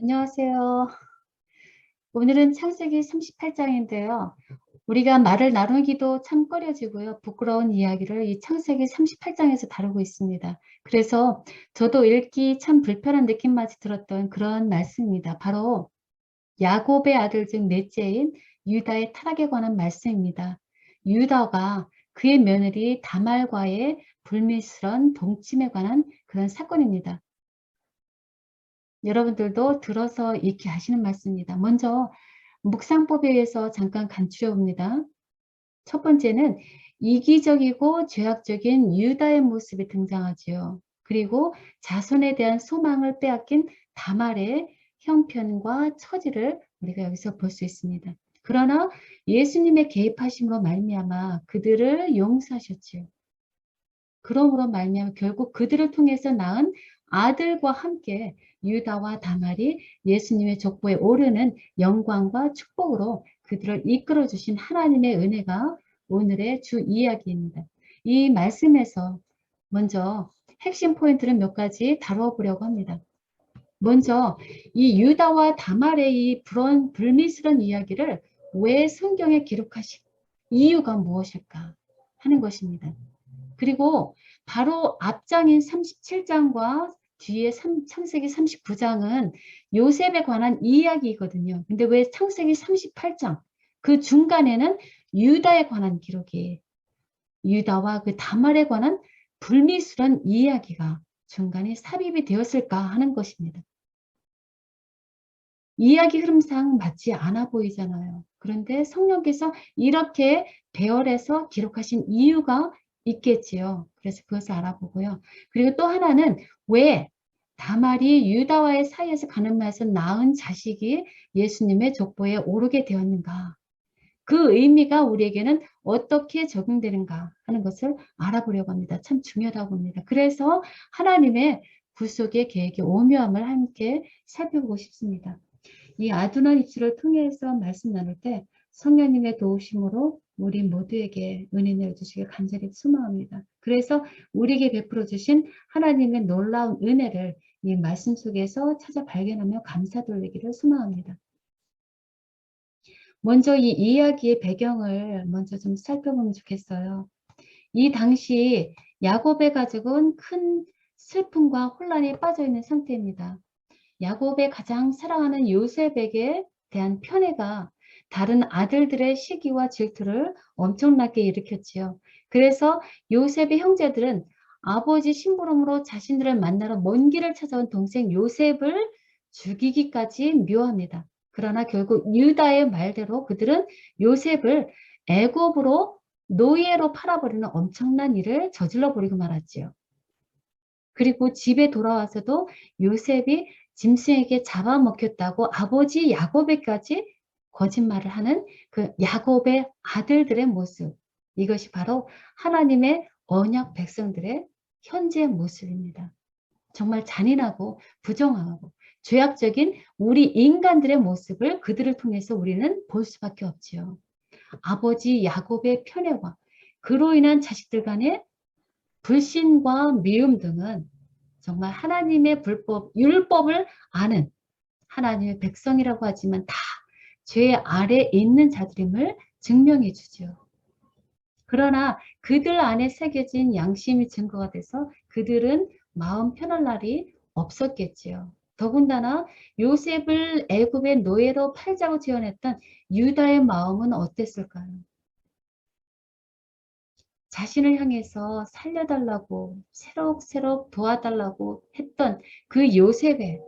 안녕하세요. 오늘은 창세기 38장인데요. 우리가 말을 나누기도 참 꺼려지고요. 부끄러운 이야기를 이 창세기 38장에서 다루고 있습니다. 그래서 저도 읽기 참 불편한 느낌마저 들었던 그런 말씀입니다. 바로 야곱의 아들 중 넷째인 유다의 타락에 관한 말씀입니다. 유다가 그의 며느리 다말과의 불미스러운 동침에 관한 그런 사건입니다. 여러분들도 들어서 익히 하시는 말씀입니다. 먼저 묵상법에 의해서 잠깐 간추려 봅니다. 첫 번째는 이기적이고 죄악적인 유다의 모습이 등장하지요. 그리고 자손에 대한 소망을 빼앗긴 다말의 형편과 처지를 우리가 여기서 볼 수 있습니다. 그러나 예수님의 개입하심으로 말미암아 그들을 용서하셨지요. 그러므로 말미암아 결국 그들을 통해서 낳은 아들과 함께 유다와 다말이 예수님의 족보에 오르는 영광과 축복으로 그들을 이끌어 주신 하나님의 은혜가 오늘의 주 이야기입니다. 이 말씀에서 먼저 핵심 포인트를 몇 가지 다뤄보려고 합니다. 먼저 이 유다와 다말의 이 불미스러운 이야기를 왜 성경에 기록하신 이유가 무엇일까 하는 것입니다. 그리고 바로 앞장인 37장과 뒤에 창세기 39장은 요셉에 관한 이야기거든요. 근데 왜 창세기 38장 그 중간에는 유다에 관한 기록이 유다와 그 다말에 관한 불미스러운 이야기가 중간에 삽입이 되었을까 하는 것입니다. 이야기 흐름상 맞지 않아 보이잖아요. 그런데 성령께서 이렇게 배열해서 기록하신 이유가 있겠지요. 그래서 그것을 알아보고요. 그리고 또 하나는 왜 다말이 유다와의 사이에서 가늠하여서 낳은 자식이 예수님의 족보에 오르게 되었는가. 그 의미가 우리에게는 어떻게 적용되는가 하는 것을 알아보려고 합니다. 참 중요하다고 봅니다. 그래서 하나님의 구속의 계획의 오묘함을 함께 살펴보고 싶습니다. 이 아둔한 입술을 통해서 말씀 나눌 때 성령님의 도우심으로 우리 모두에게 은혜 내려주시길 간절히 소망합니다. 그래서 우리에게 베풀어 주신 하나님의 놀라운 은혜를 이 말씀 속에서 찾아 발견하며 감사 돌리기를 소망합니다. 먼저 이 이야기의 배경을 먼저 좀 살펴보면 좋겠어요. 이 당시 야곱의 가족은 큰 슬픔과 혼란에 빠져 있는 상태입니다. 야곱의 가장 사랑하는 요셉에게 대한 편애가 다른 아들들의 시기와 질투를 엄청나게 일으켰지요. 그래서 요셉의 형제들은 아버지 심부름으로 자신들을 만나러 먼 길을 찾아온 동생 요셉을 죽이기까지 묘합니다. 그러나 결국 유다의 말대로 그들은 요셉을 애굽으로 노예로 팔아버리는 엄청난 일을 저질러 버리고 말았지요. 그리고 집에 돌아와서도 요셉이 짐승에게 잡아먹혔다고 아버지 야곱에까지 거짓말을 하는 그 야곱의 아들들의 모습. 이것이 바로 하나님의 언약 백성들의 현재 모습입니다. 정말 잔인하고 부정하고 죄악적인 우리 인간들의 모습을 그들을 통해서 우리는 볼 수밖에 없지요. 아버지 야곱의 편애와 그로 인한 자식들 간의 불신과 미움 등은 정말 하나님의 불법, 율법을 아는 하나님의 백성이라고 하지만 다 죄 아래에 있는 자들임을 증명해 주죠. 그러나 그들 안에 새겨진 양심이 증거가 돼서 그들은 마음 편할 날이 없었겠지요. 더군다나 요셉을 애굽의 노예로 팔자고 지원했던 유다의 마음은 어땠을까요? 자신을 향해서 살려달라고 새록새록 도와달라고 했던 그 요셉의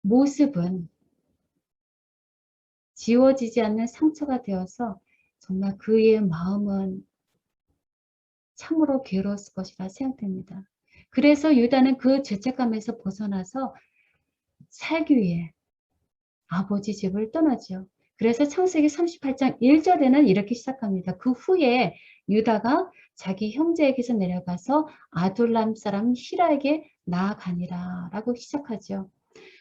모습은 지워지지 않는 상처가 되어서 정말 그의 마음은 참으로 괴로웠을 것이라 생각됩니다. 그래서 유다는 그 죄책감에서 벗어나서 살기 위해 아버지 집을 떠나죠. 그래서 창세기 38장 1절에는 이렇게 시작합니다. 그 후에 유다가 자기 형제에게서 내려가서 아둘람 사람 히라에게 나아가니라 라고 시작하죠.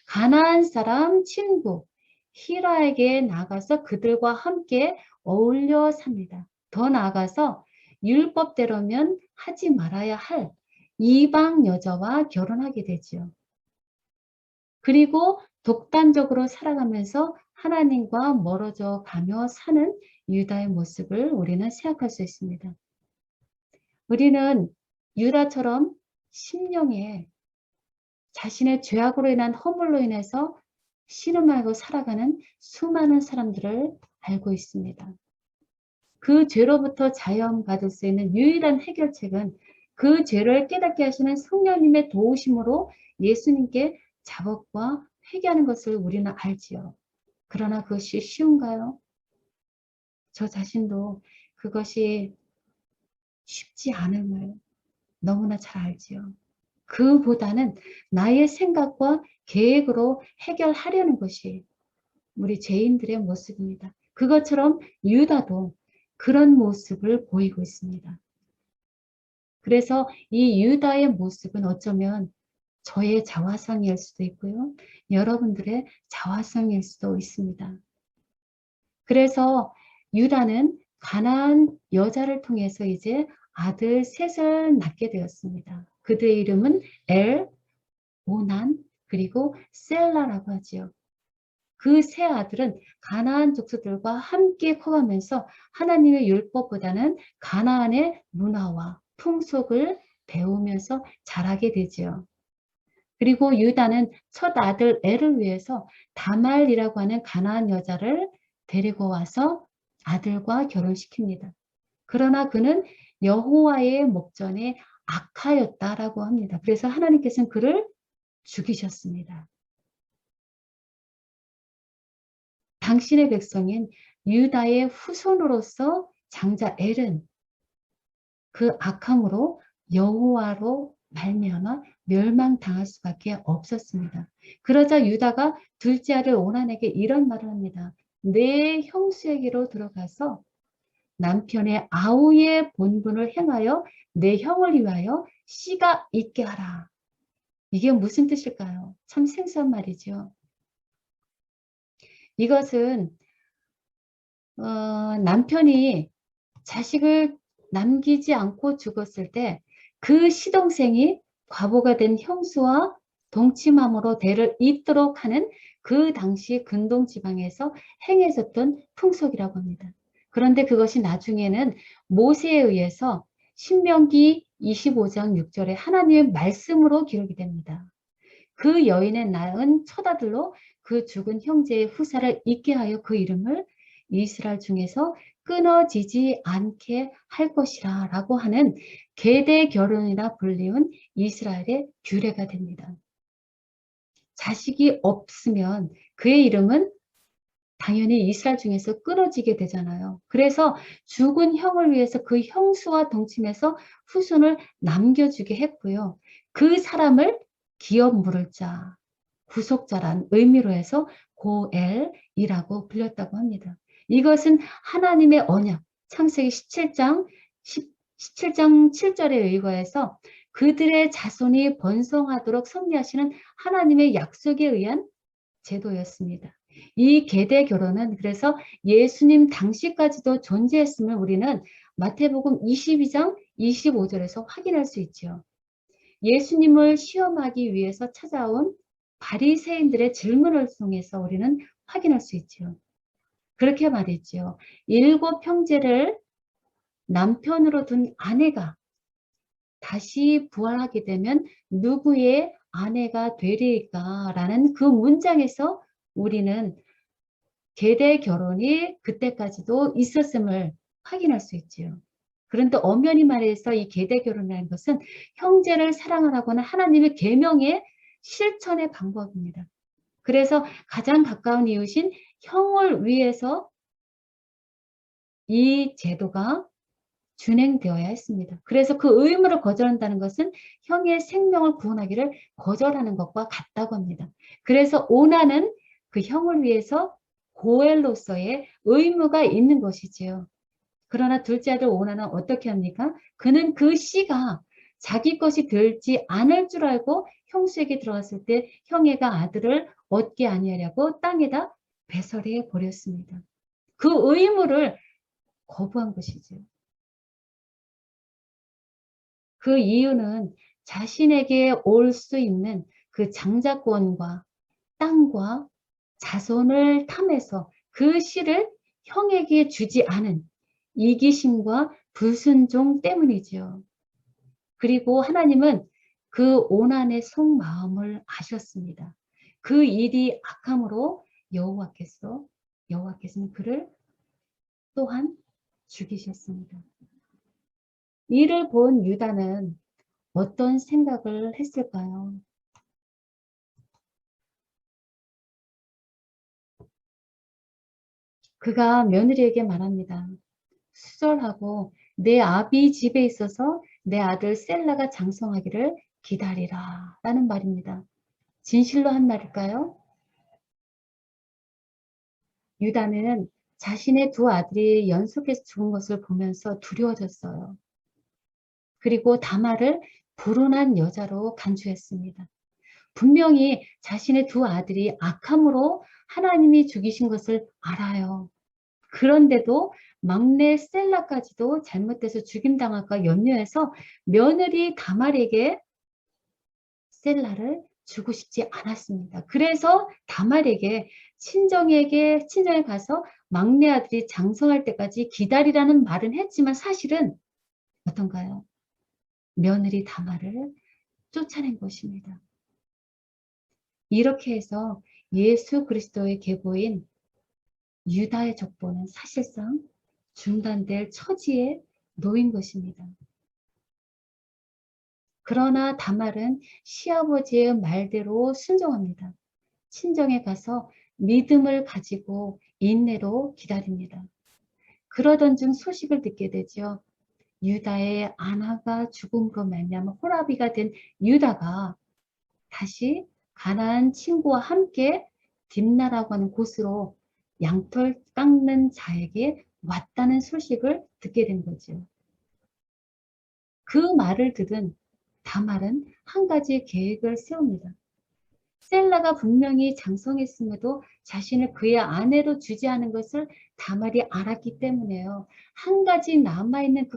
가나안 사람 친구 히라에게 나가서 그들과 함께 어울려 삽니다. 더 나아가서 율법대로면 하지 말아야 할 이방 여자와 결혼하게 되지요. 그리고 독단적으로 살아가면서 하나님과 멀어져 가며 사는 유다의 모습을 우리는 생각할 수 있습니다. 우리는 유다처럼 심령에 자신의 죄악으로 인한 허물로 인해서 신음하고 살아가는 수많은 사람들을 알고 있습니다. 그 죄로부터 자유받을 수 있는 유일한 해결책은 그 죄를 깨닫게 하시는 성령님의 도우심으로 예수님께 자복과 회개하는 것을 우리는 알지요. 그러나 그것이 쉬운가요? 저 자신도 그것이 쉽지 않음을 너무나 잘 알지요. 그보다는 나의 생각과 계획으로 해결하려는 것이 우리 죄인들의 모습입니다. 그것처럼 유다도 그런 모습을 보이고 있습니다. 그래서 이 유다의 모습은 어쩌면 저의 자화상일 수도 있고요. 여러분들의 자화상일 수도 있습니다. 그래서 유다는 가나안 여자를 통해서 이제 아들 셋을 낳게 되었습니다. 그들의 이름은 엘, 오난, 그리고 셀라라고 하지요. 그 세 아들은 가나안 족속들과 함께 커가면서 하나님의 율법보다는 가나안의 문화와 풍속을 배우면서 자라게 되지요. 그리고 유다는 첫 아들 엘을 위해서 다말이라고 하는 가나안 여자를 데리고 와서 아들과 결혼시킵니다. 그러나 그는 여호와의 목전에 악하였다라고 합니다. 그래서 하나님께서는 그를 죽이셨습니다. 당신의 백성인 유다의 후손으로서 장자 엘은 그 악함으로 여호와로 말미암아 멸망당할 수밖에 없었습니다. 그러자 유다가 둘째 아들 오난에게 이런 말을 합니다. 내 형수에게로 들어가서 남편의 아우의 본분을 행하여 내 형을 위하여 씨가 있게 하라. 이게 무슨 뜻일까요? 참 생소한 말이죠. 이것은 남편이 자식을 남기지 않고 죽었을 때 그 시동생이 과부가 된 형수와 동침함으로 대를 잇도록 하는 그 당시 근동 지방에서 행해졌던 풍속이라고 합니다. 그런데 그것이 나중에는 모세에 의해서 신명기 25장 6절에 하나님의 말씀으로 기록이 됩니다. 그 여인의 낳은 첫 아들로 그 죽은 형제의 후사를 잊게 하여 그 이름을 이스라엘 중에서 끊어지지 않게 할 것이라 라고 하는 계대 결혼이라 불리운 이스라엘의 규례가 됩니다. 자식이 없으면 그의 이름은 당연히 이스라엘 중에서 끊어지게 되잖아요. 그래서 죽은 형을 위해서 그 형수와 동침해서 후손을 남겨주게 했고요. 그 사람을 기업 물을 자, 구속자란 의미로 해서 고엘이라고 불렸다고 합니다. 이것은 하나님의 언약, 창세기 17장 7절에 의거해서 그들의 자손이 번성하도록 섭리하시는 하나님의 약속에 의한 제도였습니다. 이 계대 결혼은 그래서 예수님 당시까지도 존재했음을 우리는 마태복음 22장 25절에서 확인할 수 있죠. 예수님을 시험하기 위해서 찾아온 바리새인들의 질문을 통해서 우리는 확인할 수 있죠. 그렇게 말했죠. 7 형제를 남편으로 둔 아내가 다시 부활하게 되면 누구의 아내가 되리까? 라는 그 문장에서 우리는 계대 결혼이 그때까지도 있었음을 확인할 수 있지요. 그런데 엄연히 말해서 이 계대 결혼이라는 것은 형제를 사랑하라고 하는 하나님의 계명의 실천의 방법입니다. 그래서 가장 가까운 이웃인 형을 위해서 이 제도가 준행되어야 했습니다. 그래서 그 의무를 거절한다는 것은 형의 생명을 구원하기를 거절하는 것과 같다고 합니다. 그래서 오나는 그 형을 위해서 고엘로서의 의무가 있는 것이지요. 그러나 둘째 아들 오나는 어떻게 합니까? 그는 그 씨가 자기 것이 될지 않을 줄 알고 형수에게 들어갔을 때 형애가 아들을 얻게 아니하려고 땅에다 배설해 버렸습니다. 그 의무를 거부한 것이죠. 그 이유는 자신에게 올 수 있는 그 장자권과 땅과 자손을 탐해서 그 씨를 형에게 주지 않은 이기심과 불순종 때문이지요. 그리고 하나님은 그 오난의 속마음을 아셨습니다. 그 일이 악함으로 여호와께서는 그를 또한 죽이셨습니다. 이를 본 유다는 어떤 생각을 했을까요? 그가 며느리에게 말합니다. 수절하고 내 아비 집에 있어서 내 아들 셀라가 장성하기를 기다리라 라는 말입니다. 진실로 한 말일까요? 유다는 자신의 두 아들이 연속해서 죽은 것을 보면서 두려워졌어요. 그리고 다말을 불운한 여자로 간주했습니다. 분명히 자신의 두 아들이 악함으로 하나님이 죽이신 것을 알아요. 그런데도 막내 셀라까지도 잘못돼서 죽임당할까 염려해서 며느리 다말에게 셀라를 주고 싶지 않았습니다. 그래서 다말에게 친정에 가서 막내 아들이 장성할 때까지 기다리라는 말은 했지만 사실은 어떤가요? 며느리 다말을 쫓아낸 것입니다. 이렇게 해서 예수 그리스도의 계보인 유다의 족보는 사실상 중단될 처지에 놓인 것입니다. 그러나 다말은 시아버지의 말대로 순종합니다. 친정에 가서 믿음을 가지고 인내로 기다립니다. 그러던 중 소식을 듣게 되죠. 유다의 아나가 죽음으로 말미암아 호라비가 된 유다가 다시 가나안 친구와 함께 딥나라고 하는 곳으로 양털 깎는 자에게 왔다는 소식을 듣게 된 거죠. 그 말을 들은 다말은 한 가지 계획을 세웁니다. 셀라가 분명히 장성했음에도 자신을 그의 아내로 주지 않은 것을 다말이 알았기 때문에요. 한 가지 남아있는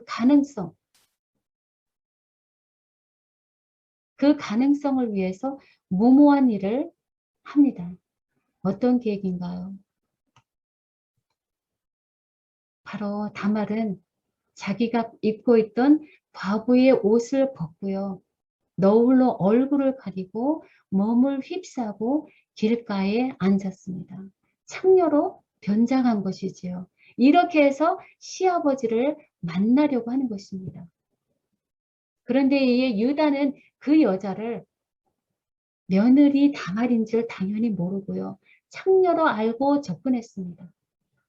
그 가능성을 위해서 무모한 일을 합니다. 어떤 계획인가요? 바로 다말은 자기가 입고 있던 과부의 옷을 벗고요. 너울로 얼굴을 가리고 몸을 휩싸고 길가에 앉았습니다. 창녀로 변장한 것이지요. 이렇게 해서 시아버지를 만나려고 하는 것입니다. 그런데 이 유다는 그 여자를 며느리 다말인 줄 당연히 모르고요. 창녀로 알고 접근했습니다.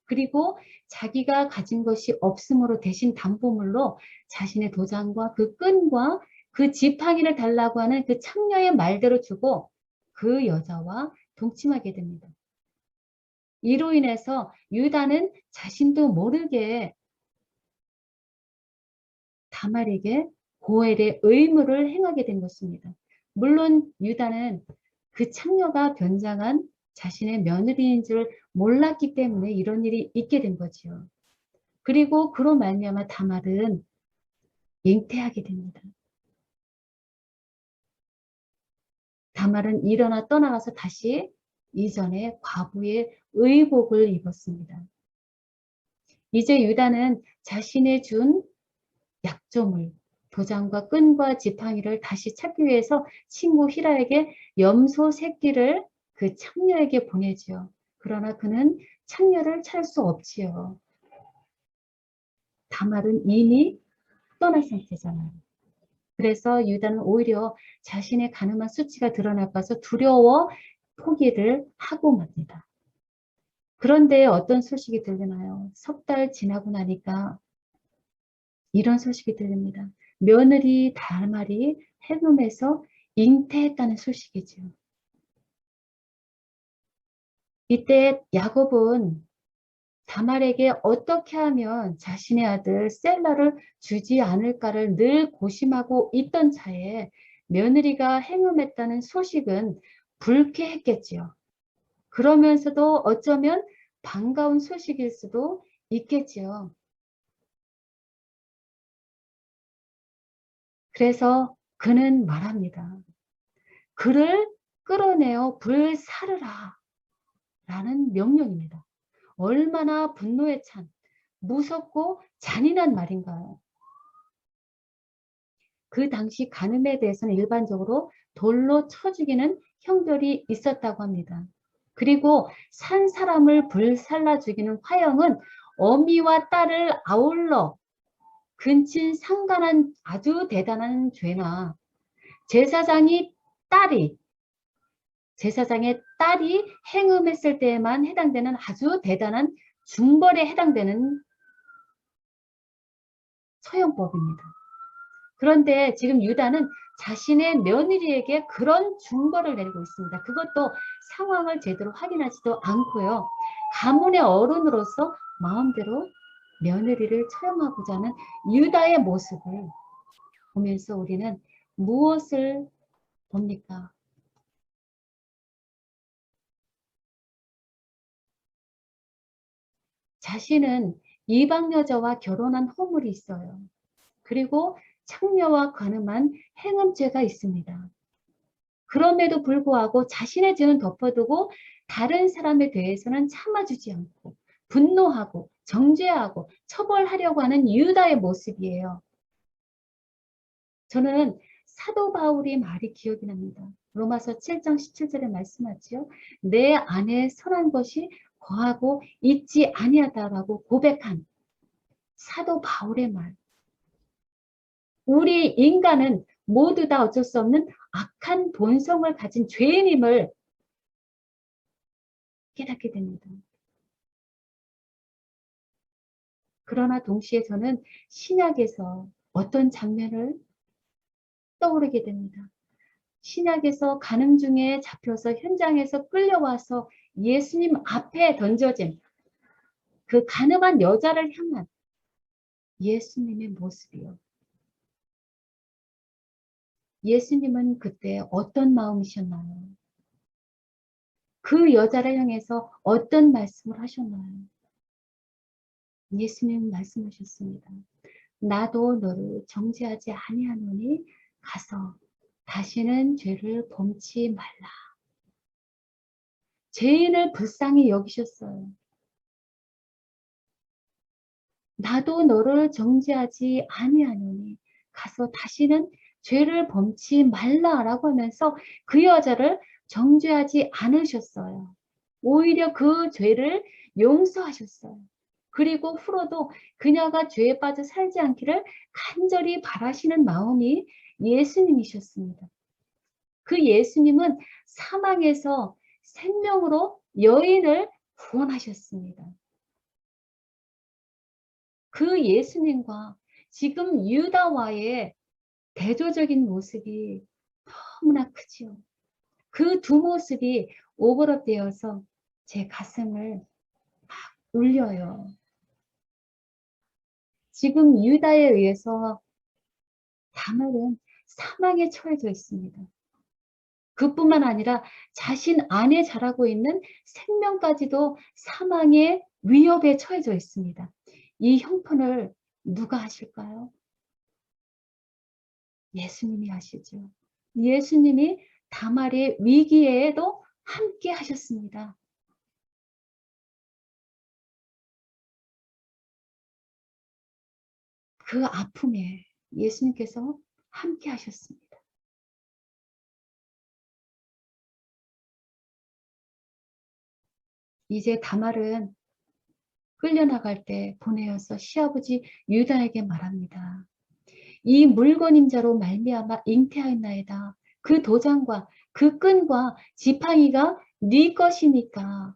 그리고 자기가 가진 것이 없으므로 대신 담보물로 자신의 도장과 그 끈과 그 지팡이를 달라고 하는 그 창녀의 말대로 주고 그 여자와 동침하게 됩니다. 이로 인해서 유다는 자신도 모르게 다말에게 고엘의 의무를 행하게 된 것입니다. 물론 유다는 그 창녀가 변장한 자신의 며느리인 줄 몰랐기 때문에 이런 일이 있게 된 거지요. 그리고 그로 말미암아 다말은 잉태하게 됩니다. 다말은 일어나 떠나가서 다시 이전에 과부의 의복을 입었습니다. 이제 유다는 자신의 준 약조물, 도장과 끈과 지팡이를 다시 찾기 위해서 친구 히라에게 염소 새끼를 그 창녀에게 보내지요. 그러나 그는 창녀를 찾을 수 없지요. 다말은 이미 떠난 상태잖아요. 그래서 유다는 오히려 자신의 가늠한 수치가 드러날까서 두려워 포기를 하고 맙니다. 그런데 어떤 소식이 들리나요? 석 달 지나고 나니까 이런 소식이 들립니다. 며느리 다말이 해금에서 잉태했다는 소식이죠. 이때 야곱은 다말에게 어떻게 하면 자신의 아들 셀라를 주지 않을까를 늘 고심하고 있던 차에 며느리가 행음했다는 소식은 불쾌했겠지요. 그러면서도 어쩌면 반가운 소식일 수도 있겠지요. 그래서 그는 말합니다. 그를 끌어내어 불사르라 라는 명령입니다. 얼마나 분노에 찬 무섭고 잔인한 말인가요? 그 당시 간음에 대해서는 일반적으로 돌로 쳐 죽이는 형벌이 있었다고 합니다. 그리고 산 사람을 불살라 죽이는 화형은 어미와 딸을 아울러 근친 상간한 아주 대단한 죄나 제사장의 딸이 행음했을 때에만 해당되는 아주 대단한 중벌에 해당되는 처형법입니다. 그런데 지금 유다는 자신의 며느리에게 그런 중벌을 내리고 있습니다. 그것도 상황을 제대로 확인하지도 않고요. 가문의 어른으로서 마음대로 며느리를 처형하고자 하는 유다의 모습을 보면서 우리는 무엇을 봅니까? 자신은 이방 여자와 결혼한 허물이 있어요. 그리고 창녀와 간음한 행음죄가 있습니다. 그럼에도 불구하고 자신의 죄는 덮어두고 다른 사람에 대해서는 참아주지 않고 분노하고 정죄하고 처벌하려고 하는 유다의 모습이에요. 저는 사도 바울이 말이 기억이 납니다. 로마서 7장 17절에 말씀하지요. 내 안에 선한 것이 거하고 있지 아니하다라고 고백한 사도 바울의 말. 우리 인간은 모두 다 어쩔 수 없는 악한 본성을 가진 죄인임을 깨닫게 됩니다. 그러나 동시에 저는 신약에서 어떤 장면을 떠오르게 됩니다. 신약에서 간음 중에 잡혀서 현장에서 끌려와서 예수님 앞에 던져진 그 간음한 여자를 향한 예수님의 모습이요. 예수님은 그때 어떤 마음이셨나요? 그 여자를 향해서 어떤 말씀을 하셨나요? 예수님 말씀하셨습니다. 나도 너를 정죄하지 아니하노니 가서 다시는 죄를 범치 말라. 죄인을 불쌍히 여기셨어요. 나도 너를 정죄하지 아니하노니 가서 다시는 죄를 범치 말라라고 하면서 그 여자를 정죄하지 않으셨어요. 오히려 그 죄를 용서하셨어요. 그리고 후로도 그녀가 죄에 빠져 살지 않기를 간절히 바라시는 마음이 예수님이셨습니다. 그 예수님은 사망에서 생명으로 여인을 구원하셨습니다. 그 예수님과 지금 유다와의 대조적인 모습이 너무나 크지요. 그 두 모습이 오버랩되어서 제 가슴을 막 울려요. 지금 유다에 의해서 다말은 사망에 처해져 있습니다. 그뿐만 아니라 자신 안에 자라고 있는 생명까지도 사망의 위협에 처해져 있습니다. 이 형편을 누가 하실까요? 예수님이 하시죠. 예수님이 다말의 위기에도 함께 하셨습니다. 그 아픔에 예수님께서 함께 하셨습니다. 이제 다말은 끌려나갈 때 보내어서 시아버지 유다에게 말합니다. 이 물건 임자로 말미암아 잉태하였나이다. 그 도장과 그 끈과 지팡이가 네 것이니까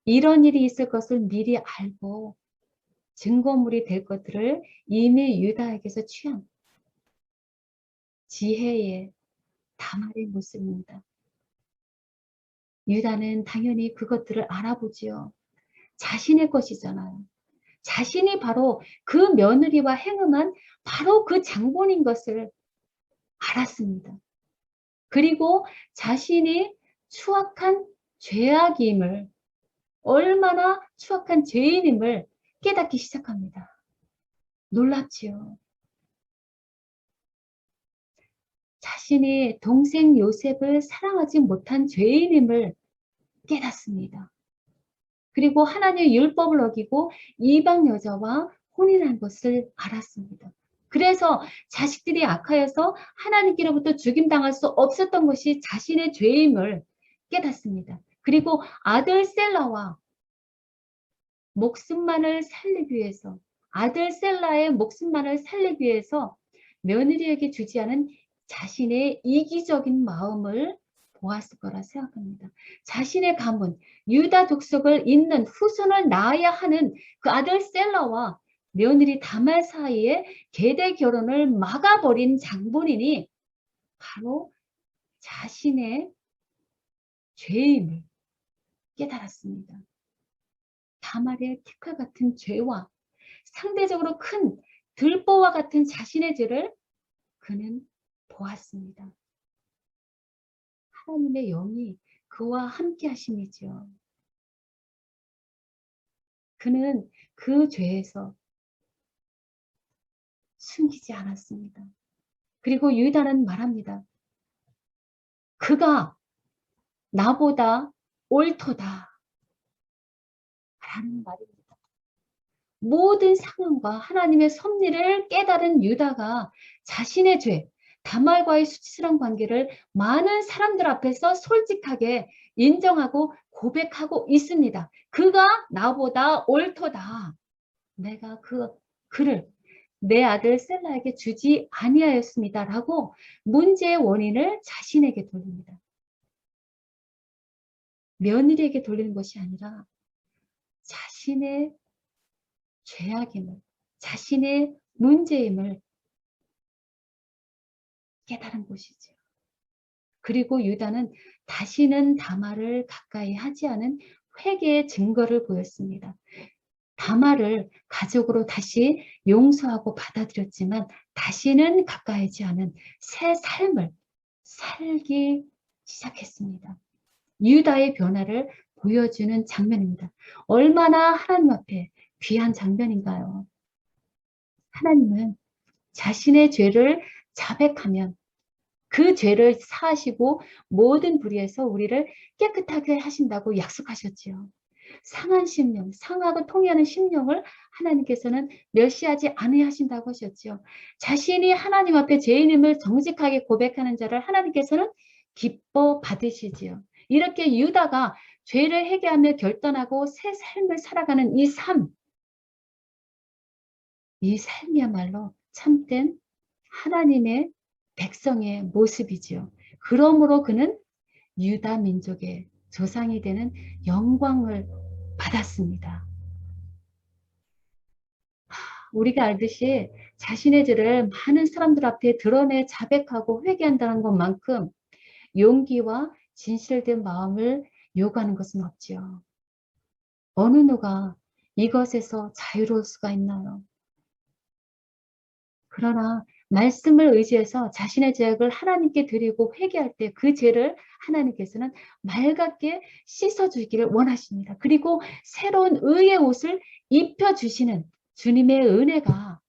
이런 일이 있을 것을 미리 알고 증거물이 될 것들을 이미 유다에게서 취한 지혜의 다말의 모습입니다. 유다는 당연히 그것들을 알아보지요. 자신의 것이잖아요. 자신이 바로 그 며느리와 행음한 바로 그 장본인 것을 알았습니다. 그리고 자신이 추악한 죄악임을, 얼마나 추악한 죄인임을 깨닫기 시작합니다. 놀랍지요. 자신이 동생 요셉을 사랑하지 못한 죄인임을 깨닫습니다. 그리고 하나님의 율법을 어기고 이방 여자와 혼인한 것을 알았습니다. 그래서 자식들이 악하여서 하나님께로부터 죽임당할 수 없었던 것이 자신의 죄임을 깨닫습니다. 그리고 아들 셀라와 목숨만을 살리기 위해서, 아들 셀라의 목숨만을 살리기 위해서 며느리에게 주지 않은 자신의 이기적인 마음을 보았을 거라 생각합니다. 자신의 가문, 유다 족속을 잇는 후손을 낳아야 하는 그 아들 셀라와 며느리 다말 사이에 계대 결혼을 막아버린 장본인이 바로 자신의 죄임을 깨달았습니다. 다말의 티끌 같은 죄와 상대적으로 큰 들보와 같은 자신의 죄를 그는 보았습니다. 하나님의 영이 그와 함께 하심이죠. 그는 그 죄에서 숨기지 않았습니다. 그리고 유다는 말합니다. 그가 나보다 옳도다 라는 말입니다. 모든 상황과 하나님의 섭리를 깨달은 유다가 자신의 죄, 다말과의 수치스러운 관계를 많은 사람들 앞에서 솔직하게 인정하고 고백하고 있습니다. 그가 나보다 옳도다. 내가 그를 내 아들 셀라에게 주지 아니하였습니다. 라고 문제의 원인을 자신에게 돌립니다. 며느리에게 돌리는 것이 아니라 자신의 죄악임을, 자신의 문제임을 깨달은 것이죠. 그리고 유다는 다시는 다말을 가까이 하지 않은 회개의 증거를 보였습니다. 다말을 가족으로 다시 용서하고 받아들였지만 다시는 가까이 하지 않은 새 삶을 살기 시작했습니다. 유다의 변화를 보여주는 장면입니다. 얼마나 하나님 앞에 귀한 장면인가요? 하나님은 자신의 죄를 자백하면 그 죄를 사하시고 모든 불의에서 우리를 깨끗하게 하신다고 약속하셨지요. 상한 심령, 상하고 통해하는 심령을 하나님께서는 멸시하지 아니하신다고 하셨죠. 자신이 하나님 앞에 죄인임을 정직하게 고백하는 자를 하나님께서는 기뻐 받으시지요. 이렇게 유다가 죄를 회개하며 결단하고 새 삶을 살아가는 이 삶이야말로 참된 하나님의 백성의 모습이지요. 그러므로 그는 유다 민족의 조상이 되는 영광을 받았습니다. 우리가 알듯이 자신의 죄를 많은 사람들 앞에 드러내 자백하고 회개한다는 것만큼 용기와 진실된 마음을 요구하는 것은 없지요. 어느 누가 이것에서 자유로울 수가 있나요? 그러나 말씀을 의지해서 자신의 죄악을 하나님께 드리고 회개할 때 그 죄를 하나님께서는 맑게 씻어주기를 원하십니다. 그리고 새로운 의의 옷을 입혀주시는 주님의 은혜가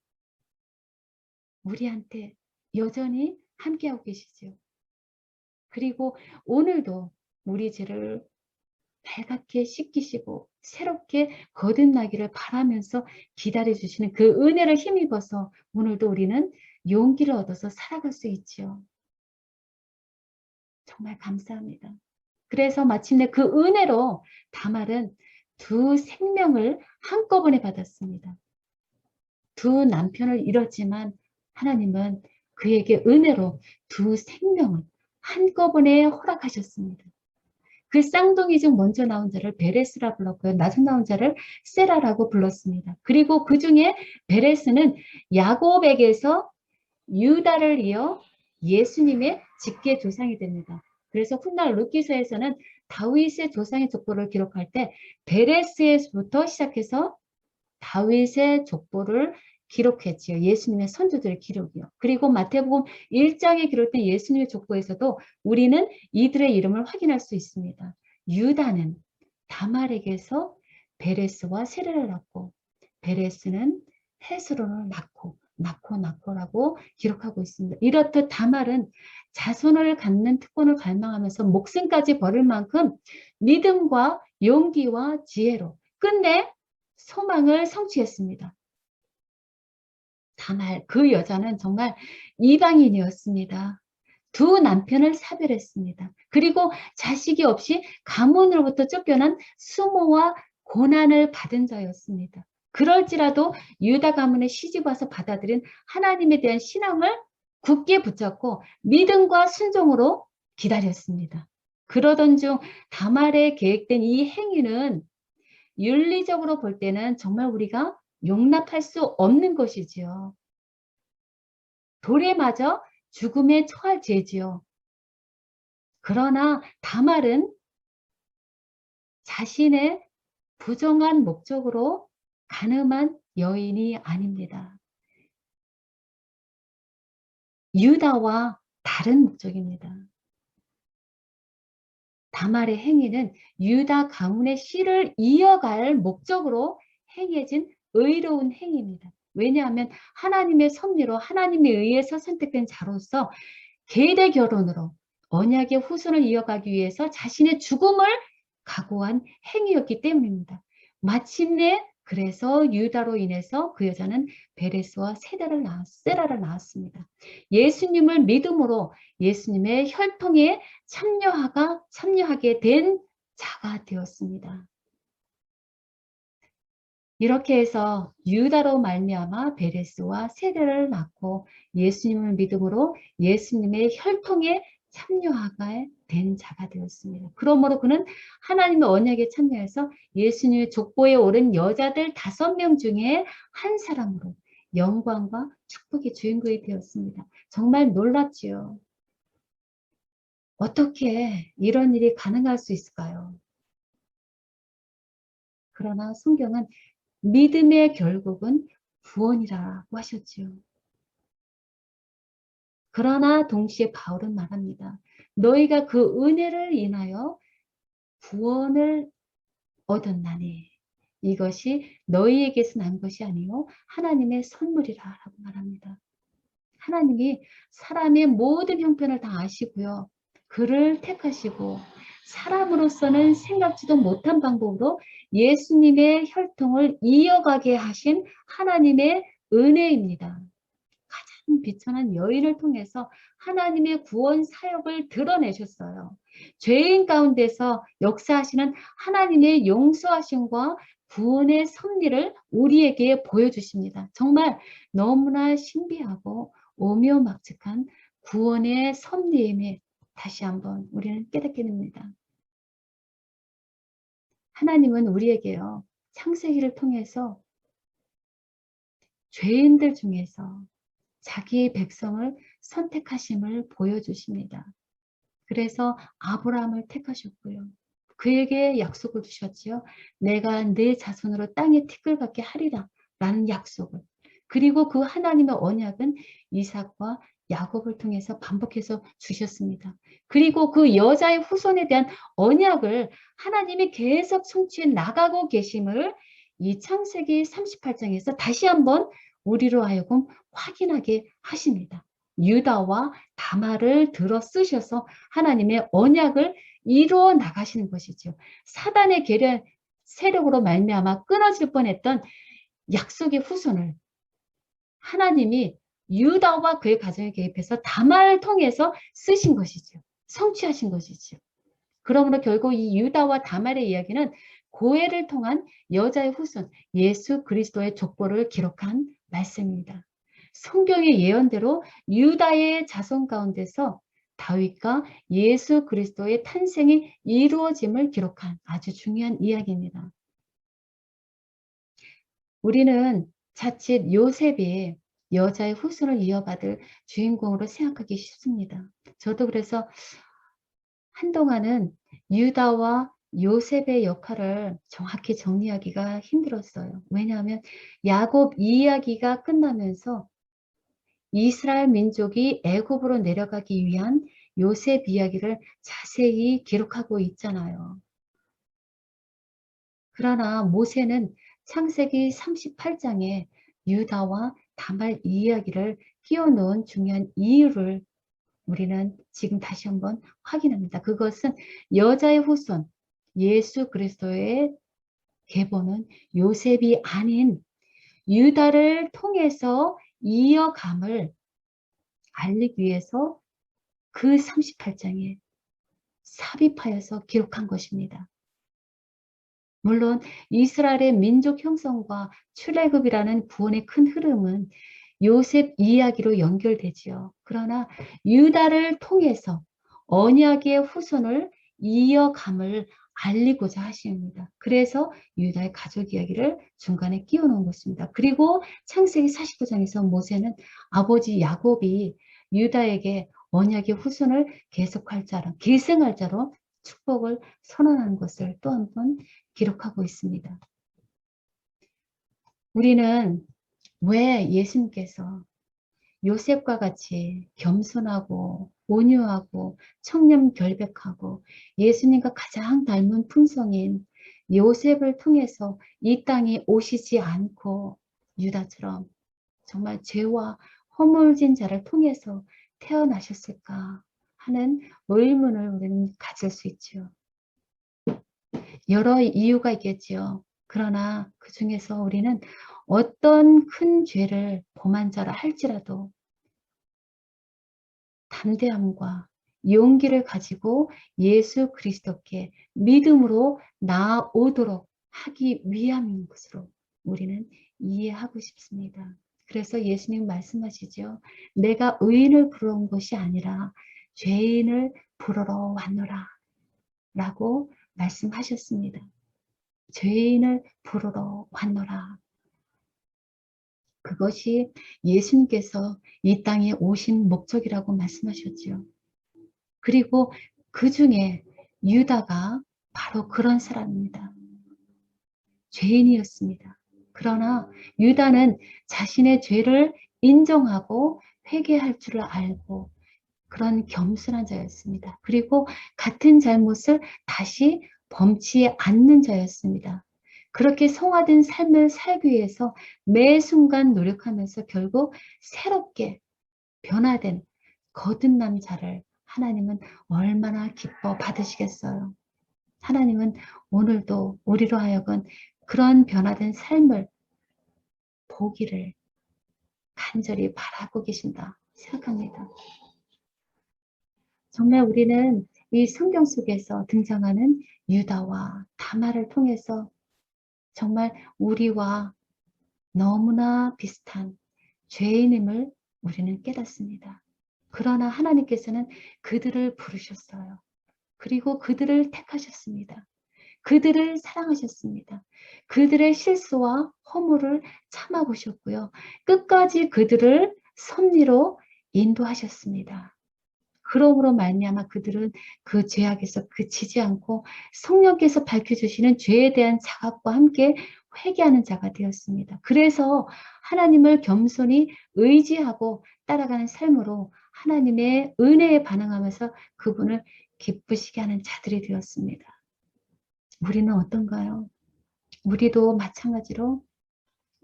우리한테 여전히 함께하고 계시죠. 그리고 오늘도 우리 죄를 밝게 씻기시고 새롭게 거듭나기를 바라면서 기다려주시는 그 은혜를 힘입어서 오늘도 우리는 용기를 얻어서 살아갈 수 있지요. 정말 감사합니다. 그래서 마침내 그 은혜로 다말은 두 생명을 한꺼번에 받았습니다. 두 남편을 잃었지만 하나님은 그에게 은혜로 두 생명을 한꺼번에 허락하셨습니다. 그 쌍둥이 중 먼저 나온 자를 베레스라 불렀고요. 나중 나온 자를 세라라고 불렀습니다. 그리고 그 중에 베레스는 야곱에게서 유다를 이어 예수님의 직계 조상이 됩니다. 그래서 훗날 룻기서에서는 다윗의 조상의 족보를 기록할 때 베레스에서부터 시작해서 다윗의 족보를 기록했지요. 예수님의 선조들의 기록이요. 그리고 마태복음 1장에 기록된 예수님의 족보에서도 우리는 이들의 이름을 확인할 수 있습니다. 유다는 다말에게서 베레스와 세레를 낳고 베레스는 헤스론을 낳고 낳고라고 기록하고 있습니다. 이렇듯 다말은 자손을 갖는 특권을 갈망하면서 목숨까지 버릴 만큼 믿음과 용기와 지혜로 끝내 소망을 성취했습니다. 다말 그 여자는 정말 이방인이었습니다. 두 남편을 사별했습니다. 그리고 자식이 없이 가문으로부터 쫓겨난 수모와 고난을 받은 자였습니다. 그럴지라도 유다 가문에 시집 와서 받아들인 하나님에 대한 신앙을 굳게 붙잡고 믿음과 순종으로 기다렸습니다. 그러던 중 다말에 계획된 이 행위는 윤리적으로 볼 때는 정말 우리가 용납할 수 없는 것이지요. 돌에 맞아 죽음에 처할 죄지요. 그러나 다말은 자신의 부정한 목적으로 간음한 여인이 아닙니다. 유다와 다른 목적입니다. 다말의 행위는 유다 가문의 씨를 이어갈 목적으로 행해진 의로운 행위입니다. 왜냐하면 하나님의 섭리로 하나님에 의해서 선택된 자로서 계대 결혼으로 언약의 후손을 이어가기 위해서 자신의 죽음을 각오한 행위였기 때문입니다. 마침내 그래서 유다로 인해서 그 여자는 베레스와 세라를 낳았습니다. 예수님을 믿음으로 예수님의 혈통에 참여하게 된 자가 되었습니다. 이렇게 해서 유다로 말미암아 베레스와 세라를 낳고 예수님을 믿음으로 예수님의 혈통에 참여하게 된 자가 되었습니다. 그러므로 그는 하나님의 언약에 참여해서 예수님의 족보에 오른 여자들 5명 중에 한 사람으로 영광과 축복의 주인공이 되었습니다. 정말 놀랍지요. 어떻게 이런 일이 가능할 수 있을까요? 그러나 성경은 믿음의 결국은 구원이라고 하셨지요. 그러나 동시에 바울은 말합니다. 너희가 그 은혜를 인하여 구원을 얻었나니 이것이 너희에게서 난 것이 아니요 하나님의 선물이라고 말합니다. 하나님이 사람의 모든 형편을 다 아시고요. 그를 택하시고 사람으로서는 생각지도 못한 방법으로 예수님의 혈통을 이어가게 하신 하나님의 은혜입니다. 가장 비천한 여인을 통해서 하나님의 구원 사역을 드러내셨어요. 죄인 가운데서 역사하시는 하나님의 용서하심과 구원의 섭리를 우리에게 보여주십니다. 정말 너무나 신비하고 오묘막측한 구원의 섭리임에 다시 한번 우리는 깨닫게 됩니다. 하나님은 우리에게요, 창세기를 통해서 죄인들 중에서 자기의 백성을 선택하심을 보여주십니다. 그래서 아브라함을 택하셨고요. 그에게 약속을 주셨지요. 내가 내 자손으로 땅에 티끌같게 하리라 라는 약속을. 그리고 그 하나님의 언약은 이삭과 야곱을 통해서 반복해서 주셨습니다. 그리고 그 여자의 후손에 대한 언약을 하나님이 계속 성취해 나가고 계심을 이 창세기 38장에서 다시 한번 우리로 하여금 확인하게 하십니다. 유다와 다말을 들어 쓰셔서 하나님의 언약을 이루어 나가시는 것이죠. 사단의 계략 세력으로 말미암아 끊어질 뻔했던 약속의 후손을 하나님이 유다와 그의 가정에 개입해서 다말을 통해서 쓰신 것이죠. 성취하신 것이죠. 그러므로 결국 이 유다와 다말의 이야기는 고해를 통한 여자의 후손 예수 그리스도의 족보를 기록한 말씀입니다. 성경의 예언대로 유다의 자손 가운데서 다윗과 예수 그리스도의 탄생이 이루어짐을 기록한 아주 중요한 이야기입니다. 우리는 자칫 요셉이 여자의 후손을 이어받을 주인공으로 생각하기 쉽습니다. 저도 그래서 한동안은 유다와 요셉의 역할을 정확히 정리하기가 힘들었어요. 왜냐하면 야곱 이야기가 끝나면서 이스라엘 민족이 애굽으로 내려가기 위한 요셉 이야기를 자세히 기록하고 있잖아요. 그러나 모세는 창세기 38장에 유다와 다말 이야기를 끼워놓은 중요한 이유를 우리는 지금 다시 한번 확인합니다. 그것은 여자의 후손 예수 그리스도의 계보는 요셉이 아닌 유다를 통해서 이어감을 알리기 위해서 그 38장에 삽입하여서 기록한 것입니다. 물론 이스라엘의 민족 형성과 출애굽이라는 구원의 큰 흐름은 요셉 이야기로 연결되지요. 그러나 유다를 통해서 언약의 후손을 이어감을 알리고자 하십니다. 그래서 유다의 가족 이야기를 중간에 끼워 놓은 것입니다. 그리고 창세기 49장에서 모세는 아버지 야곱이 유다에게 언약의 후손을 계속할 자로, 계승할 자로 축복을 선언하는 것을 또 한 번 기록하고 있습니다. 우리는 왜 예수님께서 요셉과 같이 겸손하고 온유하고 청렴결백하고 예수님과 가장 닮은 품성인 요셉을 통해서 이 땅에 오시지 않고 유다처럼 정말 죄와 허물진 자를 통해서 태어나셨을까 하는 의문을 우리는 가질 수 있죠. 여러 이유가 있겠지요. 그러나 그 중에서 우리는 어떤 큰 죄를 범한 자라 할지라도 담대함과 용기를 가지고 예수 그리스도께 믿음으로 나아오도록 하기 위함인 것으로 우리는 이해하고 싶습니다. 그래서 예수님 말씀하시죠. 내가 의인을 부르러 온 것이 아니라 죄인을 부르러 왔노라 라고 말씀하셨습니다. 죄인을 부르러 왔노라. 그것이 예수님께서 이 땅에 오신 목적이라고 말씀하셨죠. 그리고 그 중에 유다가 바로 그런 사람입니다. 죄인이었습니다. 그러나 유다는 자신의 죄를 인정하고 회개할 줄을 알고 그런 겸손한 자였습니다. 그리고 같은 잘못을 다시 범치 않는 자였습니다. 그렇게 성화된 삶을 살기 위해서 매 순간 노력하면서 결국 새롭게 변화된 거듭난 자를 하나님은 얼마나 기뻐 받으시겠어요. 하나님은 오늘도 우리로 하여금 그런 변화된 삶을 보기를 간절히 바라고 계신다 생각합니다. 정말 우리는 이 성경 속에서 등장하는 유다와 다말을 통해서 정말 우리와 너무나 비슷한 죄인임을 우리는 깨닫습니다. 그러나 하나님께서는 그들을 부르셨어요. 그리고 그들을 택하셨습니다. 그들을 사랑하셨습니다. 그들의 실수와 허물을 참아보셨고요. 끝까지 그들을 섭리로 인도하셨습니다. 그러므로 말미암아 그들은 그 죄악에서 그치지 않고 성령께서 밝혀주시는 죄에 대한 자각과 함께 회개하는 자가 되었습니다. 그래서 하나님을 겸손히 의지하고 따라가는 삶으로 하나님의 은혜에 반응하면서 그분을 기쁘시게 하는 자들이 되었습니다. 우리는 어떤가요? 우리도 마찬가지로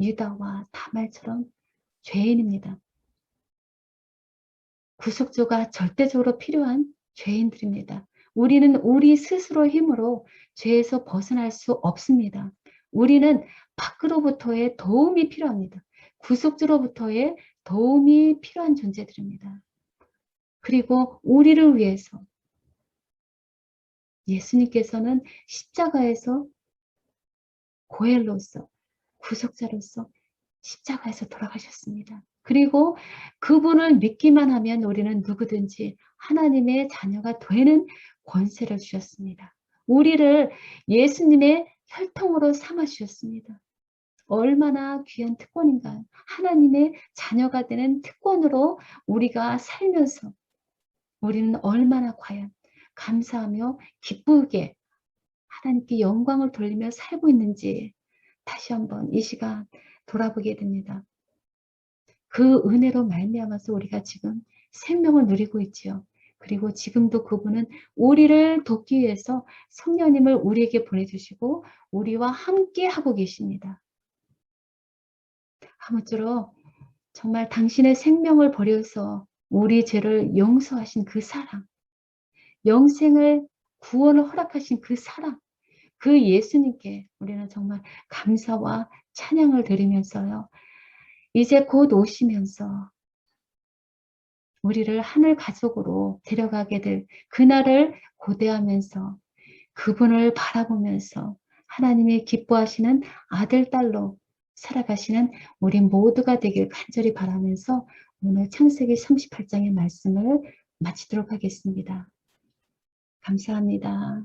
유다와 다말처럼 죄인입니다. 구속주가 절대적으로 필요한 죄인들입니다. 우리는 우리 스스로의 힘으로 죄에서 벗어날 수 없습니다. 우리는 밖으로부터의 도움이 필요합니다. 구속주로부터의 도움이 필요한 존재들입니다. 그리고 우리를 위해서 예수님께서는 십자가에서 고엘로서 구속자로서 십자가에서 돌아가셨습니다. 그리고 그분을 믿기만 하면 우리는 누구든지 하나님의 자녀가 되는 권세를 주셨습니다. 우리를 예수님의 혈통으로 삼아 주셨습니다. 얼마나 귀한 특권인가요? 하나님의 자녀가 되는 특권으로 우리가 살면서 우리는 얼마나 과연 감사하며 기쁘게 하나님께 영광을 돌리며 살고 있는지 다시 한번 이 시간 돌아보게 됩니다. 그 은혜로 말미암아서 우리가 지금 생명을 누리고 있지요. 그리고 지금도 그분은 우리를 돕기 위해서 성령님을 우리에게 보내주시고 우리와 함께 하고 계십니다. 아무쪼록 정말 당신의 생명을 버려서 우리 죄를 용서하신 그 사랑, 영생을 구원을 허락하신 그 사랑, 그 예수님께 우리는 정말 감사와 찬양을 드리면서요. 이제 곧 오시면서 우리를 하늘 가족으로 데려가게 될 그날을 고대하면서 그분을 바라보면서 하나님이 기뻐하시는 아들, 딸로 살아가시는 우리 모두가 되길 간절히 바라면서 오늘 창세기 38장의 말씀을 마치도록 하겠습니다. 감사합니다.